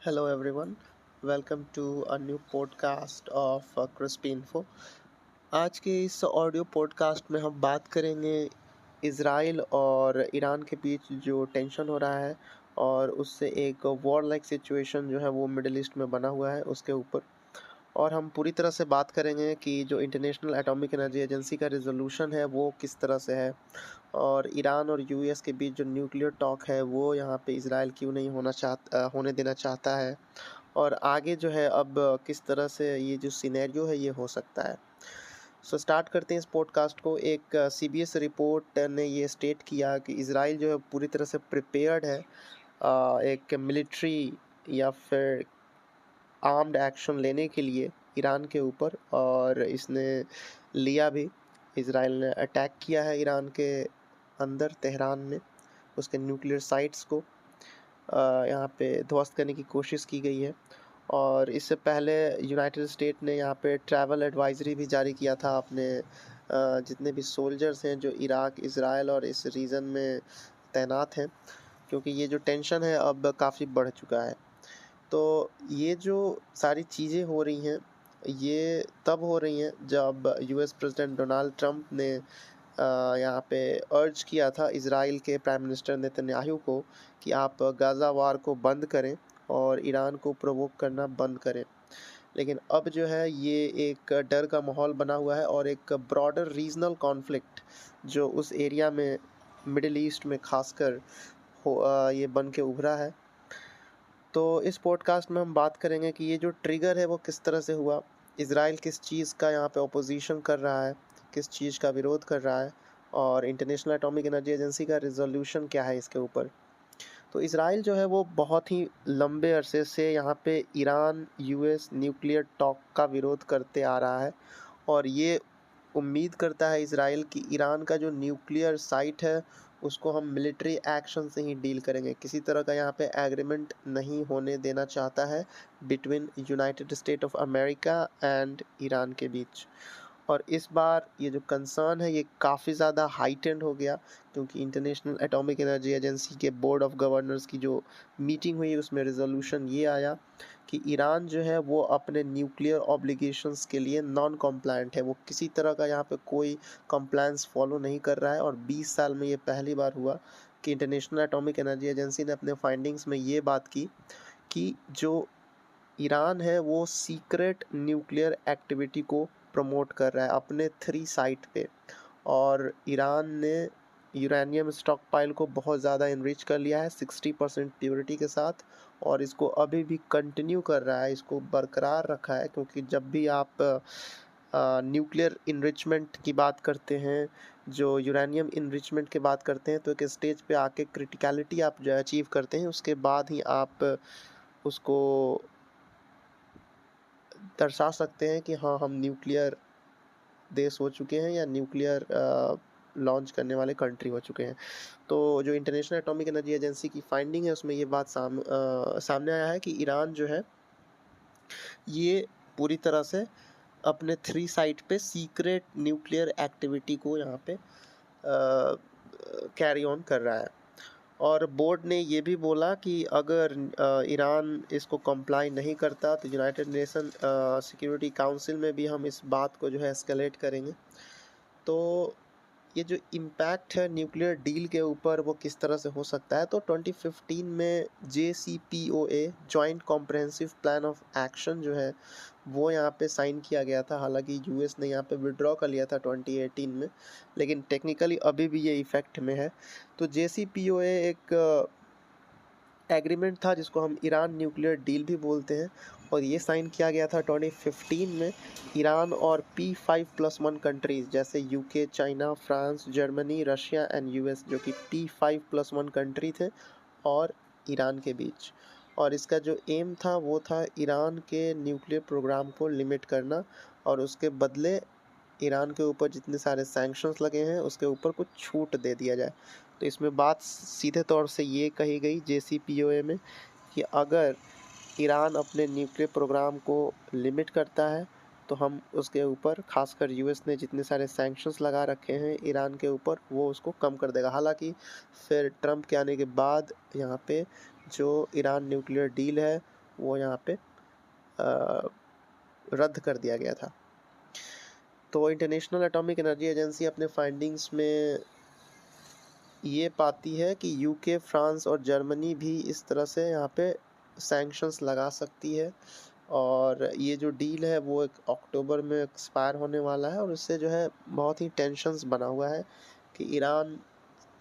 Hello everyone, welcome to a new podcast of Crispy Info। आज के इस audio podcast में हम बात करेंगे इज़राइल और ईरान के बीच जो टेंशन हो रहा है और उससे एक वॉर लाइक सिचुएशन जो है वो मिडिल ईस्ट में बना हुआ है उसके ऊपर। और हम पूरी तरह से बात करेंगे कि जो इंटरनेशनल एटॉमिक एनर्जी एजेंसी का रिजोल्यूशन है वो किस तरह से है और ईरान और यूएस के बीच जो न्यूक्लियर टॉक है वो यहाँ पे इज़राइल क्यों नहीं होने देना चाहता है और आगे जो है अब किस तरह से ये जो सिनेरियो है ये हो सकता है। सो स्टार्ट करते हैं इस पॉडकास्ट को। एक सीबीएस रिपोर्ट ने ये स्टेट किया कि इज़राइल जो है पूरी तरह से प्रिपेयर्ड है एक मिलिट्री या फिर आर्म्ड एक्शन लेने के लिए ईरान के ऊपर, और इसने लिया भी। इज़राइल ने अटैक किया है ईरान के अंदर तेहरान में, उसके न्यूक्लियर साइट्स को यहाँ पे ध्वस्त करने की कोशिश की गई है। और इससे पहले यूनाइटेड स्टेट ने यहाँ पे ट्रैवल एडवाइजरी भी जारी किया था अपने जितने भी सोल्जर्स हैं जो इराक, इज़राइल और इस रीजन में तैनात हैं, क्योंकि ये जो टेंशन है अब काफ़ी बढ़ चुका है। तो ये जो सारी चीज़ें हो रही हैं ये तब हो रही हैं जब यूएस प्रेसिडेंट डोनाल्ड ट्रंप ने यहाँ पे अर्ज किया था इज़राइल के प्राइम मिनिस्टर नेतन्याहू को कि आप गाज़ा वार को बंद करें और ईरान को प्रोवोक करना बंद करें। लेकिन अब जो है ये एक डर का माहौल बना हुआ है और एक ब्रॉडर रीजनल कॉन्फ्लिक्ट जो उस एरिया में मिडिल ईस्ट में खासकर ये बन के उभरा है। तो इस पॉडकास्ट में हम बात करेंगे कि ये जो ट्रिगर है वो किस तरह से हुआ, इज़राइल किस चीज़ का यहाँ पे अपोजिशन कर रहा है, किस चीज़ का विरोध कर रहा है, और इंटरनेशनल एटॉमिक एनर्जी एजेंसी का रिजोल्यूशन क्या है इसके ऊपर। तो इज़राइल जो है वो बहुत ही लंबे अरसे से यहाँ पे ईरान यूएस न्यूक्लियर टॉक का विरोध करते आ रहा है और ये उम्मीद करता है इज़राइल कि ईरान का जो न्यूक्लियर साइट है उसको हम मिलिट्री एक्शन से ही डील करेंगे। किसी तरह का यहाँ पे एग्रीमेंट नहीं होने देना चाहता है between United state of America and Iran के बीच। और इस बार ये जो कंसर्न है ये काफ़ी ज़्यादा हाइटेंड हो गया, क्योंकि इंटरनेशनल एटॉमिक एनर्जी एजेंसी के बोर्ड ऑफ गवर्नर्स की जो मीटिंग हुई उसमें रिजोल्यूशन ये आया कि ईरान जो है वो अपने न्यूक्लियर ऑब्लिगेशंस के लिए नॉन कॉम्प्लायंट है, वो किसी तरह का यहाँ पे कोई कॉम्प्लायंस फॉलो नहीं कर रहा है। और 20 साल में ये पहली बार हुआ कि इंटरनेशनल एटॉमिक एनर्जी एजेंसी ने अपने फाइंडिंग्स में ये बात की कि जो ईरान है वो सीक्रेट न्यूक्लियर एक्टिविटी को प्रमोट कर रहा है अपने 3 साइट पे। और ईरान ने यूरेनियम स्टॉक पाइल को बहुत ज़्यादा इनरिच कर लिया है 60% प्योरिटी के साथ, और इसको अभी भी कंटिन्यू कर रहा है, इसको बरकरार रखा है। क्योंकि जब भी आप न्यूक्लियर इनरिचमेंट की बात करते हैं, जो यूरेनियम इनरिचमेंट की बात करते हैं, तो एक स्टेज पे आके क्रिटिकलिटी आप जो अचीव करते हैं उसके बाद ही आप उसको दर्शा सकते हैं कि हाँ हम न्यूक्लियर देश हो चुके हैं या न्यूक्लियर लॉन्च करने वाले कंट्री हो चुके हैं। तो जो इंटरनेशनल एटॉमिक एनर्जी एजेंसी की फाइंडिंग है उसमें ये बात सामने आया है कि ईरान जो है ये पूरी तरह से अपने 3 साइट पे सीक्रेट न्यूक्लियर एक्टिविटी को यहाँ पे कैरी ऑन कर रहा है। और बोर्ड ने ये भी बोला कि अगर ईरान इसको कंप्लाई नहीं करता तो यूनाइटेड नेशन सिक्योरिटी काउंसिल में भी हम इस बात को जो है एस्केलेट करेंगे। तो ये जो इम्पैक्ट है न्यूक्लियर डील के ऊपर वो किस तरह से हो सकता है। तो 2015 में JCPOA joint comprehensive plan of action जो है वो यहाँ पे साइन किया गया था। हालांकि यूएस ने यहाँ पे विड्रॉ कर लिया था 2018 में, लेकिन टेक्निकली अभी भी ये इफ़ेक्ट में है। तो JCPOA एक एग्रीमेंट था जिसको हम ईरान न्यूक्लियर डील भी बोलते हैं, और ये साइन किया गया था 2015 में ईरान और P5+1 कंट्रीज़ जैसे UK, China, France, Germany, Russia and US, जो कि P5+1 कंट्री थे, और ईरान के बीच। और इसका जो एम था वो था ईरान के न्यूक्लियर प्रोग्राम को लिमिट करना, और उसके बदले ईरान के ऊपर जितने सारे सैंक्शंस लगे हैं उसके ऊपर कुछ छूट दे दिया जाए। तो इसमें बात सीधे तौर से ये कही गई JCPOA में कि अगर ईरान अपने न्यूक्लियर प्रोग्राम को लिमिट करता है तो हम उसके ऊपर, खासकर यूएस ने जितने सारे सैंक्शंस लगा रखे हैं ईरान के ऊपर, वो उसको कम कर देगा। हालांकि फिर ट्रंप के आने के बाद यहाँ पे जो ईरान न्यूक्लियर डील है वो यहाँ पे रद्द कर दिया गया था। तो इंटरनेशनल एटॉमिक एनर्जी एजेंसी अपने फाइंडिंग्स में ये पाती है कि यूके, फ्रांस और जर्मनी भी इस तरह से यहाँ पे सैंक्शंस लगा सकती है, और ये जो डील है वो अक्टूबर में एक्सपायर होने वाला है, और उससे जो है बहुत ही टेंशन्स बना हुआ है कि ईरान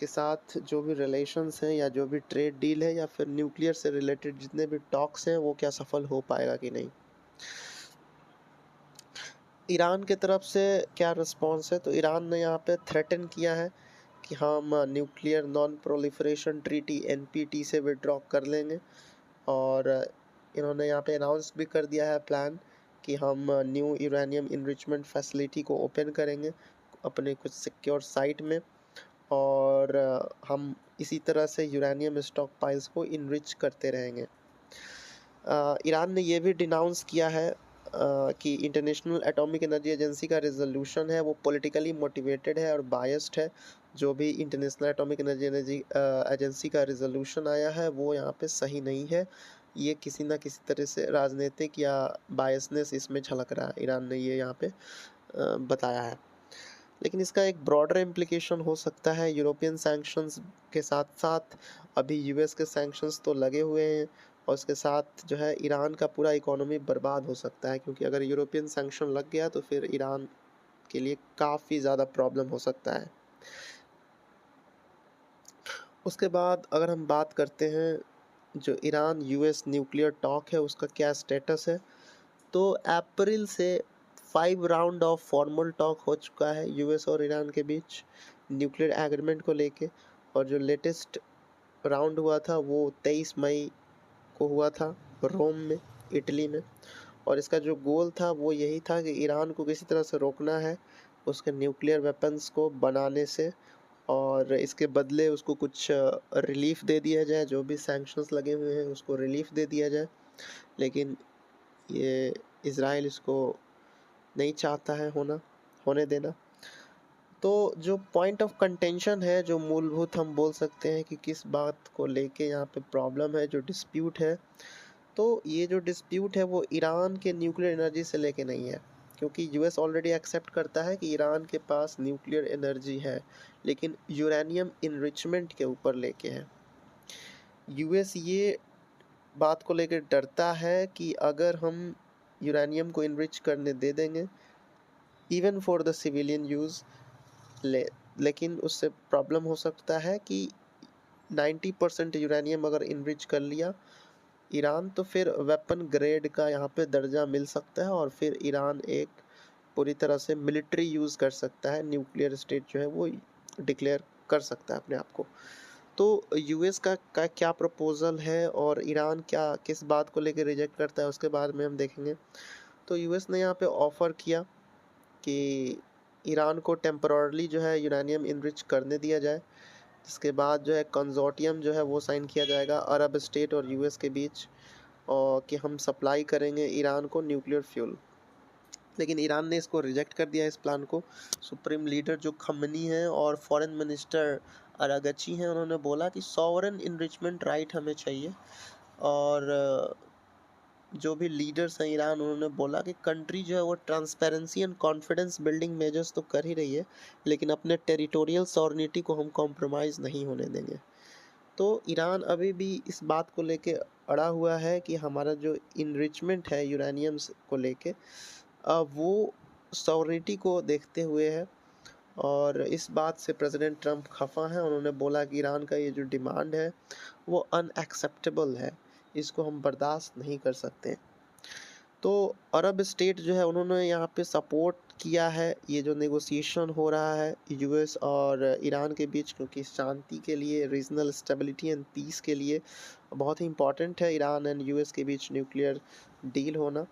के साथ जो भी रिलेशंस हैं या जो भी ट्रेड डील है या फिर न्यूक्लियर से रिलेटेड जितने भी टॉक्स हैं वो क्या सफल हो पाएगा कि नहीं। ईरान के तरफ से क्या रिस्पॉन्स है, तो ईरान ने यहाँ पे थ्रेटन किया है कि हम nuclear non proliferation treaty NPT से विड्रॉ कर लेंगे, और इन्होंने यहाँ पे अनाउंस भी कर दिया है प्लान कि हम न्यू यूरेनियम इनरिचमेंट फैसिलिटी को ओपन करेंगे अपने कुछ सिक्योर साइट में, और हम इसी तरह से यूरेनियम स्टॉक पाइल्स को इनरिच करते रहेंगे। ईरान ने ये भी डिनाउंस किया है कि इंटरनेशनल एटॉमिक एनर्जी एजेंसी का रिजोल्यूशन है वो पॉलिटिकली मोटिवेटेड है और बायस्ड है। जो भी इंटरनेशनल एटॉमिक एनर्जी एजेंसी का रिजोल्यूशन आया है वो यहाँ पे सही नहीं है। ये किसी ना किसी तरह से राजनीतिक या बायसनेस इसमें झलक रहा है, ईरान ने ये यहाँ पे बताया है। लेकिन इसका एक ब्रॉडर इम्प्लीकेशन हो सकता है। यूरोपियन सैंक्शंस के साथ साथ अभी यूएस के सैंक्शंस तो लगे हुए हैं, और उसके साथ जो है ईरान का पूरा इकोनॉमी बर्बाद हो सकता है, क्योंकि अगर यूरोपियन सैंक्शन लग गया तो फिर ईरान के लिए काफ़ी ज़्यादा प्रॉब्लम हो सकता है। उसके बाद अगर हम बात करते हैं जो ईरान यूएस न्यूक्लियर टॉक है उसका क्या स्टेटस है, तो अप्रैल से 5 राउंड ऑफ फॉर्मल टॉक हो चुका है यूएस और ईरान के बीच न्यूक्लियर एग्रीमेंट को लेके, और जो लेटेस्ट राउंड हुआ था वो 23 मई को हुआ था रोम में, इटली में। और इसका जो गोल था वो यही था कि ईरान को किसी तरह से रोकना है उसके न्यूक्लियर वेपन्स को बनाने से, और इसके बदले उसको कुछ रिलीफ दे दिया जाए, जो भी सैंक्शंस लगे हुए हैं उसको रिलीफ दे दिया जाए। लेकिन ये इज़राइल इसको नहीं चाहता है होने देना। तो जो पॉइंट ऑफ कंटेंशन है, जो मूलभूत हम बोल सकते हैं कि किस बात को लेके यहाँ पे प्रॉब्लम है, जो डिस्प्यूट है, तो ये जो डिस्प्यूट है वो ईरान के न्यूक्लियर एनर्जी से लेके नहीं है, क्योंकि यूएस ऑलरेडी एक्सेप्ट करता है कि ईरान के पास न्यूक्लियर एनर्जी है, लेकिन यूरेनियम इनरिचमेंट के ऊपर लेके है। यूएस ये बात को लेकर डरता है कि अगर हम यूरेनियम को इनरिच करने दे देंगे even for the civilian use, लेकिन उससे प्रॉब्लम हो सकता है कि 90% यूरेनियम अगर इनरिच कर लिया ईरान, तो फिर वेपन ग्रेड का यहाँ पे दर्जा मिल सकता है, और फिर ईरान एक पूरी तरह से मिलिट्री यूज़ कर सकता है, न्यूक्लियर स्टेट जो है वो डिक्लेयर कर सकता है अपने आप को। तो यूएस का क्या प्रपोजल है और ईरान क्या किस बात को लेकर रिजेक्ट करता है उसके बाद में हम देखेंगे। तो यूएस ने यहाँ पे ऑफ़र किया कि ईरान को टेम्पररली जो है यूरेनियम इनरिच करने दिया जाए, जिसके बाद जो है कंजोर्टियम जो है वो साइन किया जाएगा अरब स्टेट और यूएस के बीच, और कि हम सप्लाई करेंगे ईरान को न्यूक्लियर फ्यूल। लेकिन ईरान ने इसको रिजेक्ट कर दिया, इस प्लान को। सुप्रीम लीडर जो खमनी हैं और फॉरेन मिनिस्टर अरागची हैं, उन्होंने बोला कि सॉवरेन इनरिचमेंट राइट हमें चाहिए, और जो भी लीडर्स हैं ईरान, उन्होंने बोला कि कंट्री जो है वो transparency and confidence building measures तो कर ही रही है, लेकिन अपने टेरिटोरियल सॉवरेनिटी को हम कॉम्प्रोमाइज़ नहीं होने देंगे। तो ईरान अभी भी इस बात को लेके अड़ा हुआ है कि हमारा जो इनरिचमेंट है यूरेनियम्स को लेके वो सॉवरेनिटी को देखते हुए है, और इस बात से प्रेसिडेंट ट्रंप खफा हैं। उन्होंने बोला कि ईरान का ये जो डिमांड है वो अनएक्सेप्टेबल है, इसको हम बर्दाश्त नहीं कर सकते। तो अरब स्टेट जो है उन्होंने यहाँ पे सपोर्ट किया है ये जो नेगोशिएशन हो रहा है यूएस और ईरान के बीच, क्योंकि शांति के लिए, रीजनल स्टेबिलिटी एंड पीस के लिए बहुत ही इम्पॉर्टेंट है ईरान एंड यूएस के बीच न्यूक्लियर डील होना।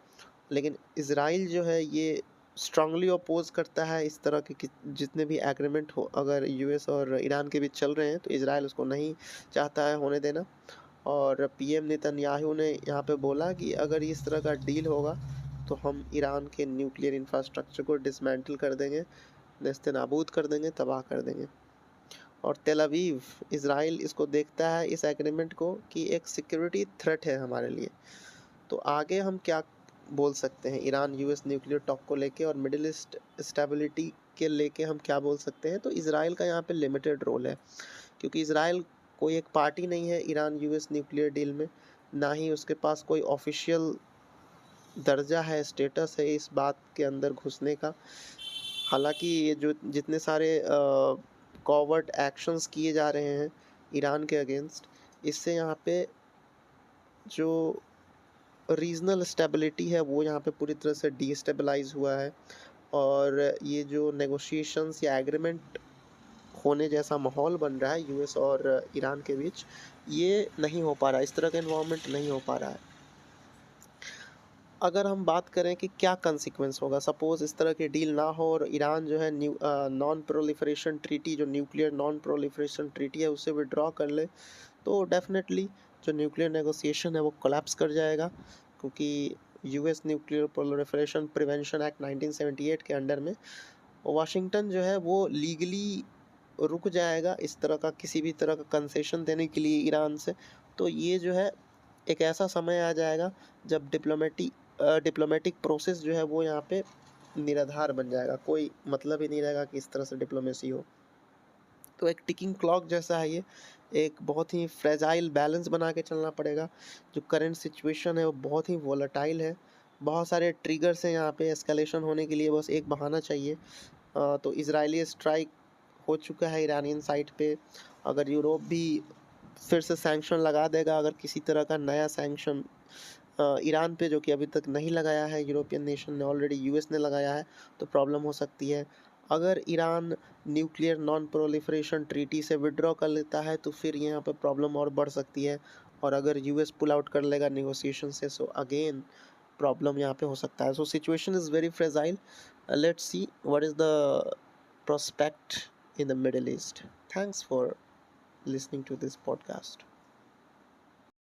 लेकिन इज़राइल जो है ये स्ट्रांगली अपोज करता है इस तरह के जितने भी एग्रीमेंट हो, अगर यूएस और ईरान के बीच चल रहे हैं तो इज़राइल उसको नहीं चाहता है होने देना। और पीएम नेतन्याहू ने यहाँ पे बोला कि अगर इस तरह का डील होगा तो हम ईरान के न्यूक्लियर इंफ्रास्ट्रक्चर को डिसमेंटल कर देंगे, नेस्तनाबूद कर देंगे, तबाह कर देंगे। और तेल अवीव, इज़राइल इसको देखता है इस एग्रीमेंट को कि एक सिक्योरिटी थ्रेट है हमारे लिए। तो आगे हम क्या बोल सकते हैं ईरान यूएस न्यूक्लियर टॉक को लेके, और मिडिल ईस्ट स्टेबिलिटी के लेके हम क्या बोल सकते हैं? तो इसराइल का यहाँ पे लिमिटेड रोल है, क्योंकि इसराइल कोई एक पार्टी नहीं है ईरान यूएस न्यूक्लियर डील में, ना ही उसके पास कोई ऑफिशियल दर्जा है, स्टेटस है इस बात के अंदर घुसने का। हालांकि ये जो जितने सारे कॉवर्ट एक्शंस किए जा रहे हैं ईरान के अगेंस्ट, इससे यहाँ पे जो रीजनल स्टेबिलिटी है वो यहाँ पे पूरी तरह से डीस्टेबलाइज हुआ है, और ये जो नेगोशिएशंस या एग्रीमेंट होने जैसा माहौल बन रहा है यूएस और ईरान के बीच, ये नहीं हो पा रहा है, इस तरह का इन्वायरमेंट नहीं हो पा रहा है। अगर हम बात करें कि क्या कंसिक्वेंस होगा, सपोज इस तरह की डील ना हो और ईरान जो है नॉन प्रोलिफरेशन ट्रीटी, जो न्यूक्लियर नॉन प्रोलिफरेशन ट्रीटी है, उसे विड्रॉ कर ले, तो डेफिनेटली जो न्यूक्लियर नेगोशिएशन है वो कोलैप्स कर जाएगा, क्योंकि US nuclear proliferation prevention act 1978 के अंडर में वाशिंगटन जो है वो लीगली रुक जाएगा इस तरह का किसी भी तरह का कंसेशन देने के लिए ईरान से। तो ये जो है एक ऐसा समय आ जाएगा जब डिप्लोमेटिक प्रोसेस जो है वो यहाँ पे निराधार बन जाएगा, कोई मतलब ही नहीं रहेगा कि इस तरह से डिप्लोमेसी हो। तो एक टिकिंग क्लॉक जैसा है ये, एक बहुत ही फ्रेजाइल बैलेंस बना के चलना पड़ेगा। जो करंट सिचुएशन है वो बहुत ही वोलेटाइल है, बहुत सारे ट्रिगर्स हैं यहाँ पे एस्केलेशन होने के लिए, बस एक बहाना चाहिए। तो इजरायली स्ट्राइक हो चुका है ईरानियन साइड पे, अगर यूरोप भी फिर से सैंक्शन लगा देगा, अगर किसी तरह का नया सैंक्शन ईरान पे, जो कि अभी तक नहीं लगाया है यूरोपियन नेशन ने, ऑलरेडी यूएस ने लगाया है, तो प्रॉब्लम हो सकती है। अगर Iran nuclear non proliferation treaty से विड्रॉ कर लेता है तो फिर यहाँ पे प्रॉब्लम और बढ़ सकती है, और अगर यूएस पुल आउट कर लेगा नेगोशिएशन से, सो अगेन प्रॉब्लम यहाँ पे हो सकता है। So situation is very fragile. Let's see what is the prospect in the Middle East. Thanks for listening to this podcast.